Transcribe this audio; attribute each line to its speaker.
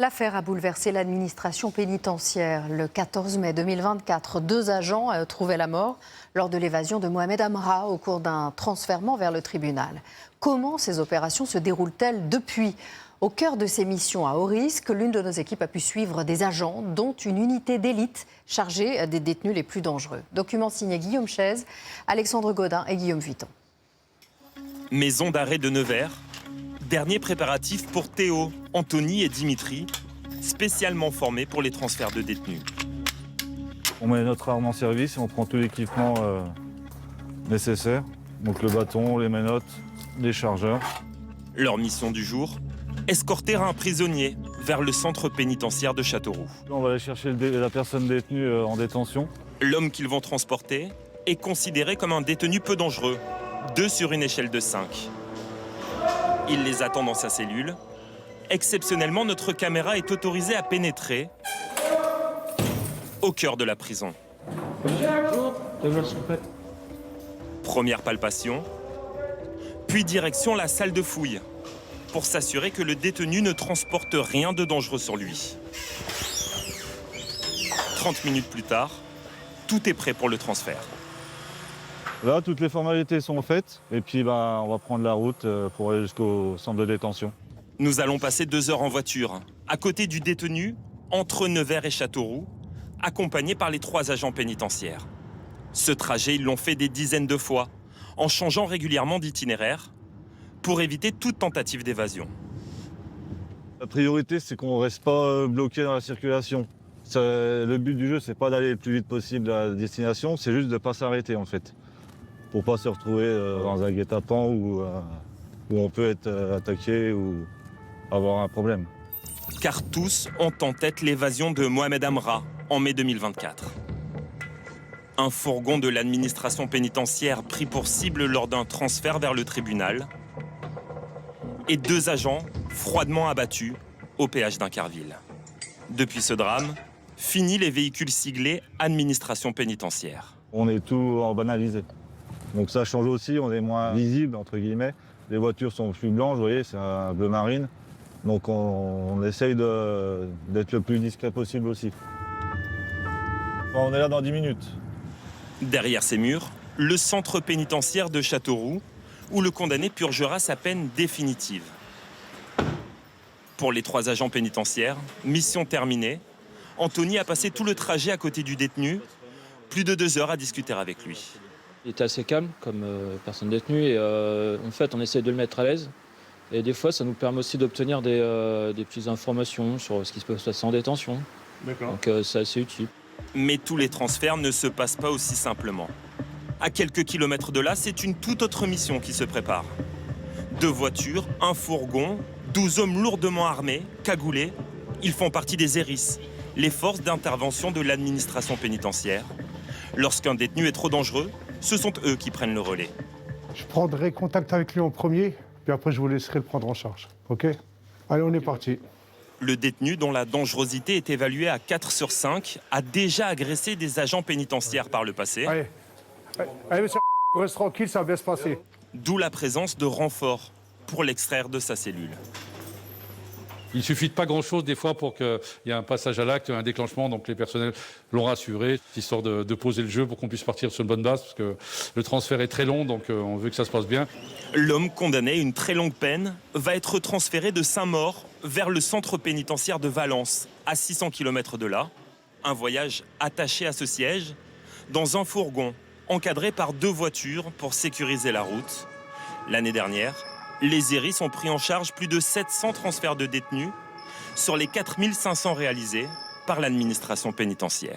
Speaker 1: L'affaire a bouleversé l'administration pénitentiaire. Le 14 mai 2024, 2 agents trouvaient la mort lors de l'évasion de Mohamed Amra au cours d'un transfèrement vers le tribunal. Comment ces opérations se déroulent-elles depuis ? Au cœur de ces missions à haut risque, l'une de nos équipes a pu suivre des agents, dont une unité d'élite chargée des détenus les plus dangereux. Document signé Guillaume Chaise, Alexandre Godin et Guillaume Vuitton.
Speaker 2: Maison d'arrêt de Nevers. Dernier préparatif pour Théo, Anthony et Dimitri, spécialement formés pour les transferts de détenus.
Speaker 3: On met notre arme en service et on prend tout l'équipement nécessaire. Donc le bâton, les menottes, les chargeurs.
Speaker 2: Leur mission du jour, escorter un prisonnier vers le centre pénitentiaire de Châteauroux.
Speaker 3: On va aller chercher la personne détenue en détention.
Speaker 2: L'homme qu'ils vont transporter est considéré comme un détenu peu dangereux, 2 sur une échelle de 5. Il les attend dans sa cellule. Exceptionnellement, notre caméra est autorisée à pénétrer au cœur de la prison. Première palpation, puis direction la salle de fouille pour s'assurer que le détenu ne transporte rien de dangereux sur lui. 30 minutes plus tard, tout est prêt pour le transfert.
Speaker 3: Là, toutes les formalités sont faites et puis on va prendre la route pour aller jusqu'au centre de détention.
Speaker 2: Nous allons passer 2 heures en voiture, à côté du détenu, entre Nevers et Châteauroux, accompagnés par les 3 agents pénitentiaires. Ce trajet, ils l'ont fait des dizaines de fois, en changeant régulièrement d'itinéraire, pour éviter toute tentative d'évasion.
Speaker 3: La priorité, c'est qu'on ne reste pas bloqué dans la circulation. Le but du jeu, c'est pas d'aller le plus vite possible à la destination, c'est juste de ne pas s'arrêter en fait. Pour ne pas se retrouver dans un guet-apens où on peut être attaqué ou avoir un problème.
Speaker 2: Car tous ont en tête l'évasion de Mohamed Amra en mai 2024. Un fourgon de l'administration pénitentiaire pris pour cible lors d'un transfert vers le tribunal et 2 agents froidement abattus au péage d'Incarville. Depuis ce drame, fini les véhicules siglés administration pénitentiaire.
Speaker 3: On est tout en banalisé. Donc ça change aussi, on est moins visible, entre guillemets. Les voitures sont plus blanches, vous voyez, c'est un bleu marine. Donc on essaye d'être le plus discret possible aussi. On est là dans 10 minutes.
Speaker 2: Derrière ces murs, le centre pénitentiaire de Châteauroux, où le condamné purgera sa peine définitive. Pour les 3 agents pénitentiaires, mission terminée, Anthony a passé tout le trajet à côté du détenu, plus de 2 heures à discuter avec lui.
Speaker 4: Il était assez calme comme personne détenue et en fait on essaie de le mettre à l'aise. Et des fois ça nous permet aussi d'obtenir des petites informations sur ce qui se peut se passer en détention.
Speaker 2: D'accord.
Speaker 4: Donc c'est assez utile.
Speaker 2: Mais tous les transferts ne se passent pas aussi simplement. À quelques kilomètres de là, c'est une toute autre mission qui se prépare. 2 voitures, un fourgon, 12 hommes lourdement armés, cagoulés. Ils font partie des ERIS, les forces d'intervention de l'administration pénitentiaire. Lorsqu'un détenu est trop dangereux, ce sont eux qui prennent le relais.
Speaker 5: Je prendrai contact avec lui en premier, puis après je vous laisserai le prendre en charge. OK ? Allez, on est parti.
Speaker 2: Le détenu, dont la dangerosité est évaluée à 4 sur 5, a déjà agressé des agents pénitentiaires par le passé.
Speaker 5: Allez, monsieur, reste tranquille, ça va bien se passer.
Speaker 2: D'où la présence de renforts pour l'extraire de sa cellule.
Speaker 6: Il suffit de pas grand-chose des fois pour qu'il y ait un passage à l'acte, un déclenchement. Donc les personnels l'ont rassuré, histoire de poser le jeu pour qu'on puisse partir sur une bonne base, parce que le transfert est très long, donc on veut que ça se passe bien.
Speaker 2: L'homme condamné à une très longue peine va être transféré de Saint-Maur vers le centre pénitentiaire de Valence, à 600 km de là. Un voyage attaché à ce siège, dans un fourgon, encadré par 2 voitures pour sécuriser la route. L'année dernière, les ERIS ont pris en charge plus de 700 transferts de détenus sur les 4500 réalisés par l'administration pénitentiaire.